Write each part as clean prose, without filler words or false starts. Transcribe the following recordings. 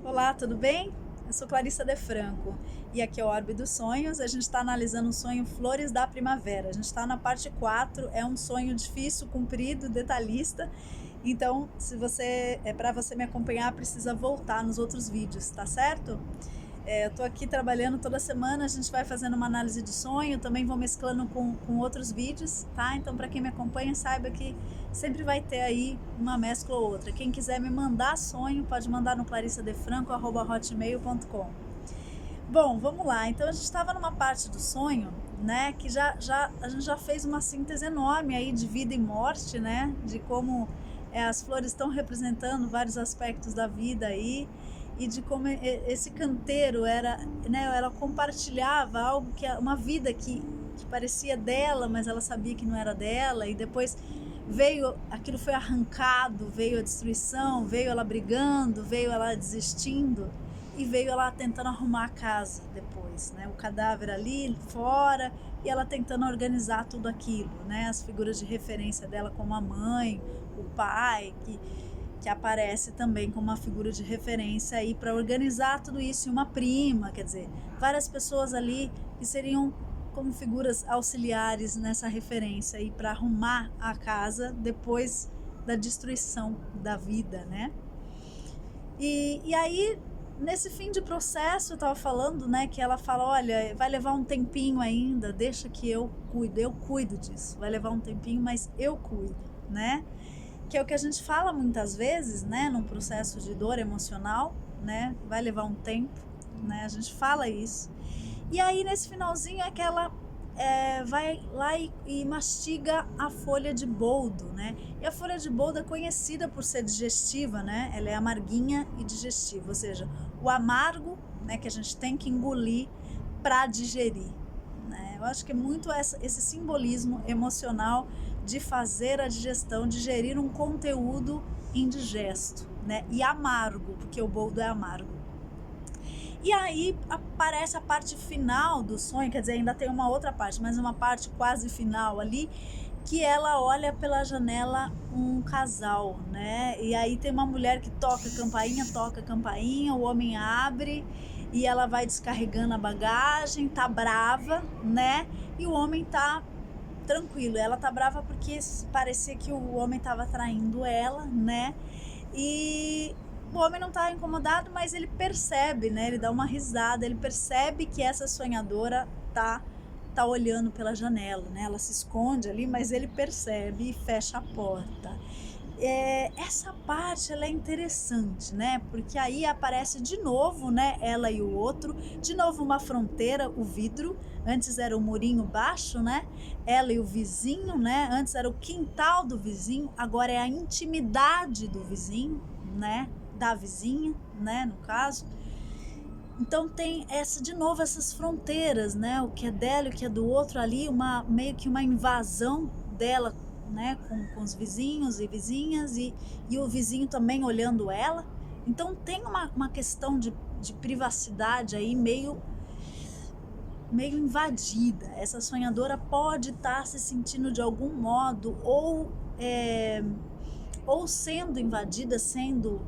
Olá, tudo bem? Eu sou Clarissa De Franco e aqui é o Orbe dos Sonhos. A gente está analisando o sonho Flores da Primavera. A gente está na parte 4, é um sonho difícil, comprido, detalhista. Então, se você para você me acompanhar, precisa voltar nos outros vídeos, tá certo? Eu tô aqui trabalhando toda semana, a gente vai fazendo uma análise de sonho, também vou mesclando com outros vídeos, tá? Então, para quem me acompanha, saiba que sempre vai ter aí uma mescla ou outra. Quem quiser me mandar sonho, pode mandar no clarissadefranco@hotmail.com. Bom, vamos lá. Então, a gente estava numa parte do sonho, né, que a gente já fez uma síntese enorme aí de vida e morte, né, de como as flores estão representando vários aspectos da vida aí, e de como esse canteiro era, né, ela compartilhava algo uma vida que parecia dela, mas ela sabia que não era dela, e depois aquilo foi arrancado, veio a destruição, veio ela brigando, veio ela desistindo e veio ela tentando arrumar a casa depois, né, o cadáver ali fora e ela tentando organizar tudo aquilo, né, as figuras de referência dela como a mãe, o pai, que aparece também como uma figura de referência aí para organizar tudo isso, e uma prima, quer dizer, várias pessoas ali que seriam como figuras auxiliares nessa referência aí para arrumar a casa depois da destruição da vida, né? E aí, nesse fim de processo, eu estava falando, né, que ela fala, olha, vai levar um tempinho ainda, deixa que eu cuido disso, vai levar um tempinho, mas eu cuido, né? Que é o que a gente fala muitas vezes, né, num processo de dor emocional, né, vai levar um tempo, né, a gente fala isso. E aí nesse finalzinho é que ela vai lá e mastiga a folha de boldo, né, e a folha de boldo é conhecida por ser digestiva, né, ela é amarguinha e digestiva, ou seja, o amargo, né, que a gente tem que engolir para digerir. Eu acho que é muito esse simbolismo emocional de fazer a digestão, digerir um conteúdo indigesto, né? E amargo, porque o boldo é amargo. E aí aparece a parte final do sonho, quer dizer, ainda tem uma outra parte, mas uma parte quase final ali, que ela olha pela janela um casal, né? E aí tem uma mulher que toca a campainha, o homem abre e ela vai descarregando a bagagem, tá brava, né? E o homem tá tranquilo, ela tá brava porque parecia que o homem tava traindo ela, né? E o homem não tá incomodado, mas ele percebe, né? Ele dá uma risada, ele percebe que essa sonhadora tá olhando pela janela, né? Ela se esconde ali, mas ele percebe e fecha a porta. Essa parte ela é interessante, né? Porque aí aparece de novo, né? Ela e o outro, de novo uma fronteira, o vidro. Antes era o murinho baixo, né? Ela e o vizinho, né? Antes era o quintal do vizinho, agora é a intimidade do vizinho, né? Da vizinha, né? No caso. Então tem de novo essas fronteiras, né? O que é dela e o que é do outro ali, meio que uma invasão dela, né? Com os vizinhos e vizinhas e o vizinho também olhando ela. Então tem uma questão de privacidade aí meio invadida. Essa sonhadora pode estar se sentindo de algum modo ou sendo invadida, sendo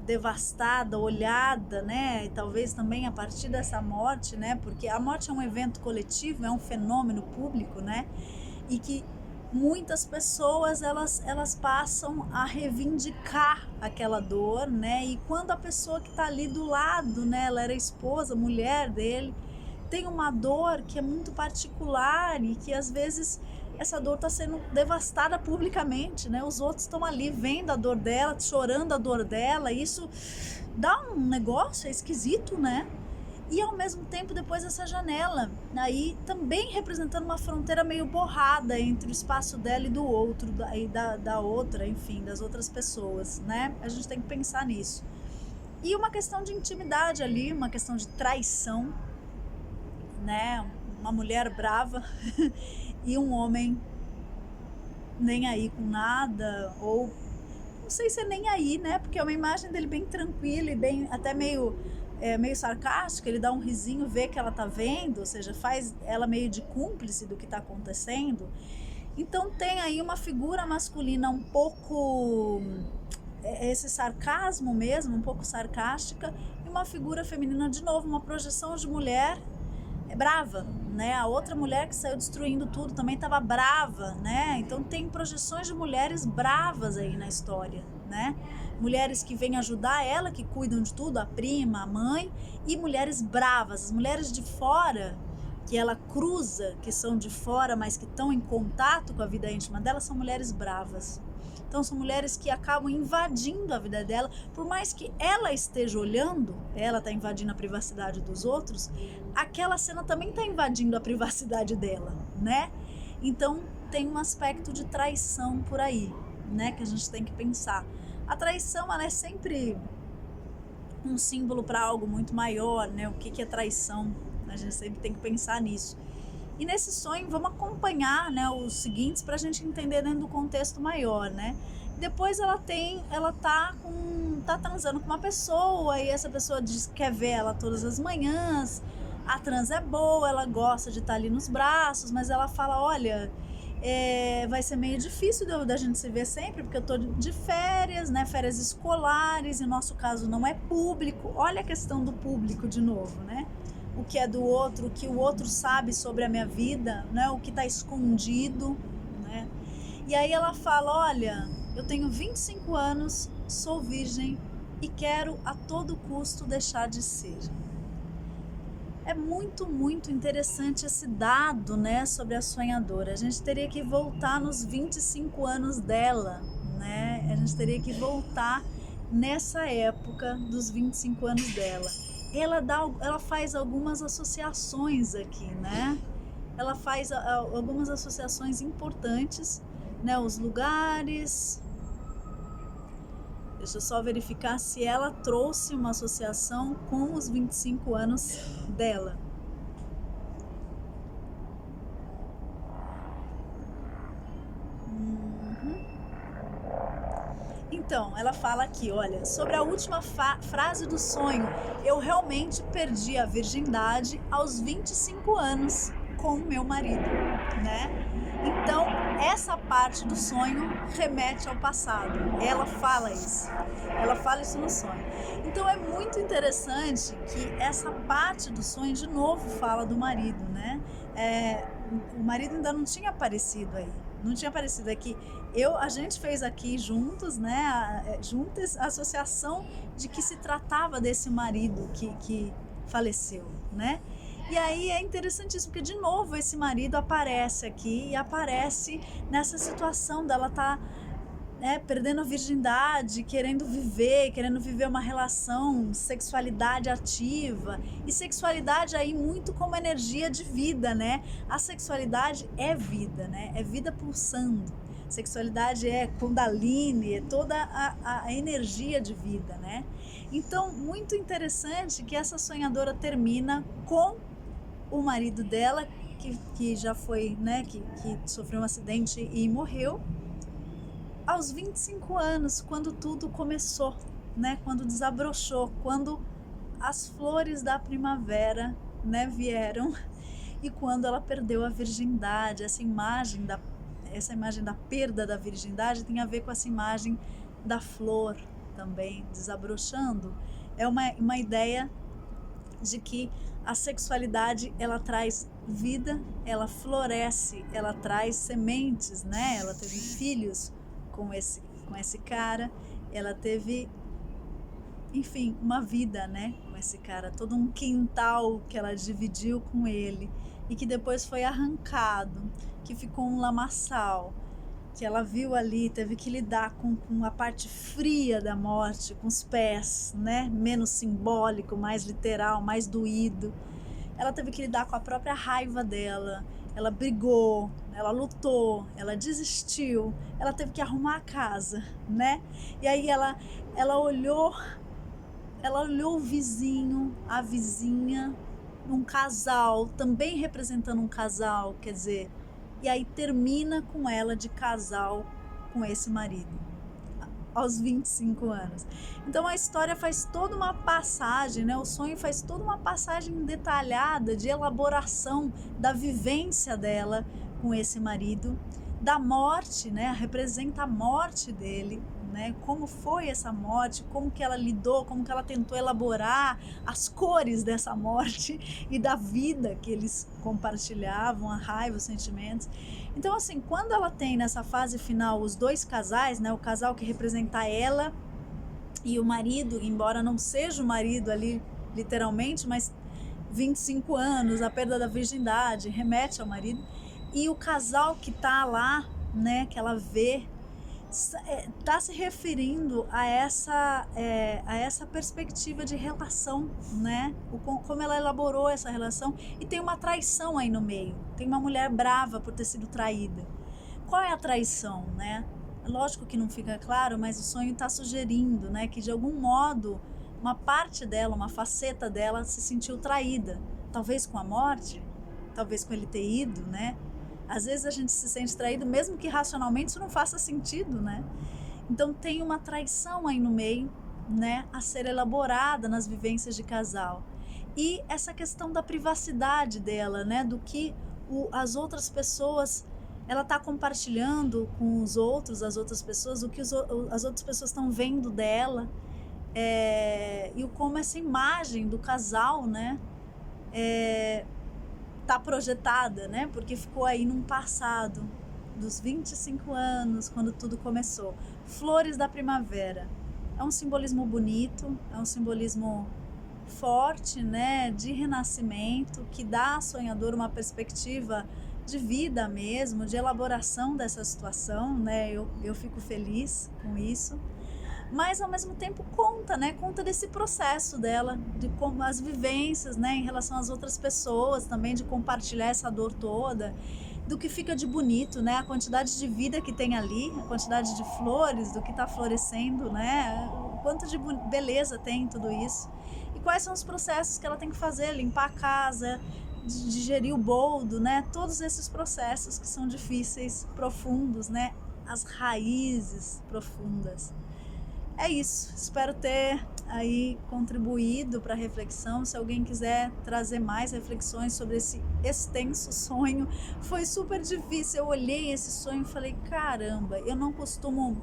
devastada, olhada, né? E talvez também a partir dessa morte, né? Porque a morte é um evento coletivo, é um fenômeno público, né? E que muitas pessoas elas passam a reivindicar aquela dor, né? E quando a pessoa que está ali do lado, né? Ela era esposa, mulher dele, tem uma dor que é muito particular e que às vezes essa dor está sendo devastada publicamente, né? Os outros estão ali vendo a dor dela, chorando a dor dela, e isso dá um negócio, é esquisito, né? E ao mesmo tempo depois essa janela, aí também representando uma fronteira meio borrada entre o espaço dela e do outro, e da outra, enfim, das outras pessoas, né? A gente tem que pensar nisso. E uma questão de intimidade ali, uma questão de traição, né? Uma mulher brava e um homem nem aí com nada, ou não sei se é nem aí, né? Porque é uma imagem dele bem tranquila e bem até meio sarcástica, ele dá um risinho, vê que ela tá vendo, ou seja, faz ela meio de cúmplice do que tá acontecendo. Então tem aí uma figura masculina um pouco esse sarcasmo mesmo, um pouco sarcástica, e uma figura feminina, de novo, uma projeção de mulher brava, né? A outra mulher que saiu destruindo tudo também estava brava, né? Então tem projeções de mulheres bravas aí na história, né? Mulheres que vêm ajudar ela, que cuidam de tudo, a prima, a mãe, e mulheres bravas, as mulheres de fora que ela cruza, que são de fora, mas que estão em contato com a vida íntima dela, são mulheres bravas. Então são mulheres que acabam invadindo a vida dela, por mais que ela esteja olhando, ela está invadindo a privacidade dos outros, aquela cena também está invadindo a privacidade dela, né? Então tem um aspecto de traição por aí, né, que a gente tem que pensar. A traição, ela é sempre um símbolo para algo muito maior, né? O que é traição? A gente sempre tem que pensar nisso. E nesse sonho, vamos acompanhar, né, os seguintes para a gente entender dentro do contexto maior, né? Depois ela tá transando com uma pessoa, e essa pessoa diz que quer ver ela todas as manhãs. A trans é boa, ela gosta de estar ali nos braços, mas ela fala, olha, vai ser meio difícil da gente se ver sempre, porque eu tô de férias, né, férias escolares, e nosso caso não é público. Olha a questão do público de novo, né? O que é do outro, o que o outro sabe sobre a minha vida, né? O que está escondido, né? E aí ela fala, olha, eu tenho 25 anos, sou virgem e quero a todo custo deixar de ser. É muito, muito interessante esse dado, né, sobre a sonhadora. A gente teria que voltar nos 25 anos dela, né? A gente teria que voltar nessa época dos 25 anos dela. Ela faz algumas associações aqui, né? Ela faz algumas associações importantes, né? Os lugares. Deixa eu só verificar se ela trouxe uma associação com os 25 anos dela. Então, ela fala aqui, olha, sobre a última frase do sonho, eu realmente perdi a virgindade aos 25 anos com meu marido, né? Então, essa parte do sonho remete ao passado. Ela fala isso no sonho. Então, é muito interessante que essa parte do sonho, de novo, fala do marido, né? O marido ainda não tinha aparecido aí. Não tinha aparecido aqui. A gente fez aqui juntos, né? Juntas, a associação de que se tratava desse marido que faleceu, né? E aí é interessantíssimo, porque de novo esse marido aparece aqui e aparece nessa situação dela tá, né, perdendo a virgindade, querendo viver uma relação, sexualidade ativa, e sexualidade aí muito como energia de vida, né? A sexualidade é vida, né? É vida pulsando. Sexualidade é Kundalini, é toda a energia de vida, né? Então, muito interessante que essa sonhadora termina com o marido dela, que já foi, né, que sofreu um acidente e morreu, aos 25 anos, quando tudo começou, né? Quando desabrochou, quando as flores da primavera, né, vieram, e quando ela perdeu a virgindade. Essa imagem da perda da virgindade tem a ver com essa imagem da flor também desabrochando. É uma ideia de que a sexualidade, ela traz vida, ela floresce, ela traz sementes, né? Ela teve filhos com esse cara, ela teve, enfim, uma vida, né, com esse cara, todo um quintal que ela dividiu com ele e que depois foi arrancado, que ficou um lamaçal, que ela viu ali, teve que lidar com a parte fria da morte, com os pés, né, menos simbólico, mais literal, mais doído. Ela teve que lidar com a própria raiva dela, ela brigou, ela lutou, ela desistiu, ela teve que arrumar a casa, né? E aí ela olhou o vizinho, a vizinha, um casal, também representando um casal, quer dizer, e aí termina com ela de casal com esse marido, aos 25 anos. Então a história faz toda uma passagem, né? O sonho faz toda uma passagem detalhada de elaboração da vivência dela com esse marido, da morte, né? Representa a morte dele, né? Como foi essa morte, como que ela lidou, como que ela tentou elaborar as cores dessa morte e da vida que eles compartilhavam, a raiva, os sentimentos. Então, assim, quando ela tem nessa fase final os dois casais, né? O casal que representa ela e o marido, embora não seja o marido ali literalmente, mas 25 anos, a perda da virgindade, remete ao marido, e o casal que tá lá, né, que ela vê, tá se referindo a essa perspectiva de relação, né, como ela elaborou essa relação, e tem uma traição aí no meio, tem uma mulher brava por ter sido traída. Qual é a traição, né? Lógico que não fica claro, mas o sonho está sugerindo, né, que de algum modo uma parte dela, uma faceta dela se sentiu traída, talvez com a morte, talvez com ele ter ido, né? Às vezes a gente se sente traído, mesmo que racionalmente isso não faça sentido, né? Então tem uma traição aí no meio, né, a ser elaborada nas vivências de casal. E essa questão da privacidade dela, né, do que as outras pessoas, ela está compartilhando com os outros, as outras pessoas, o que as outras pessoas estão vendo dela, e como essa imagem do casal, né, tá projetada, né, porque ficou aí num passado dos 25 anos, quando tudo começou. Flores da primavera. É um simbolismo bonito, é um simbolismo forte, né, de renascimento, que dá à sonhadora uma perspectiva de vida mesmo, de elaboração dessa situação, né, eu fico feliz com isso. Mas ao mesmo tempo conta, né? Conta desse processo dela, de como as vivências, né, em relação às outras pessoas, também de compartilhar essa dor toda, do que fica de bonito, né? A quantidade de vida que tem ali, a quantidade de flores, do que está florescendo, né? O quanto de beleza tem em tudo isso. E quais são os processos que ela tem que fazer, limpar a casa, digerir o boldo, né? Todos esses processos que são difíceis, profundos, né? As raízes profundas. É isso, espero ter aí contribuído para a reflexão. Se alguém quiser trazer mais reflexões sobre esse extenso sonho, foi super difícil. Eu olhei esse sonho e falei, caramba, eu não costumo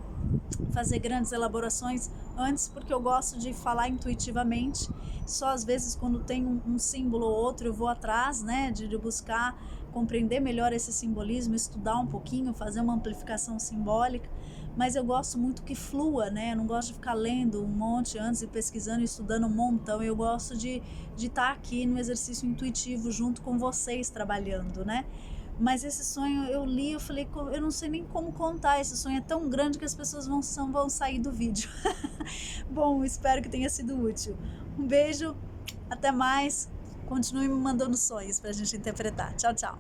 fazer grandes elaborações antes, porque eu gosto de falar intuitivamente. Só às vezes quando tem um símbolo ou outro eu vou atrás, né, de buscar compreender melhor esse simbolismo, estudar um pouquinho, fazer uma amplificação simbólica. Mas eu gosto muito que flua, né? Eu não gosto de ficar lendo um monte antes e pesquisando e estudando um montão. Eu gosto de estar aqui no exercício intuitivo junto com vocês trabalhando, né? Mas esse sonho eu li, eu falei, eu não sei nem como contar. Esse sonho é tão grande que as pessoas vão sair do vídeo. Bom, espero que tenha sido útil. Um beijo, até mais. Continue me mandando sonhos pra gente interpretar. Tchau, tchau.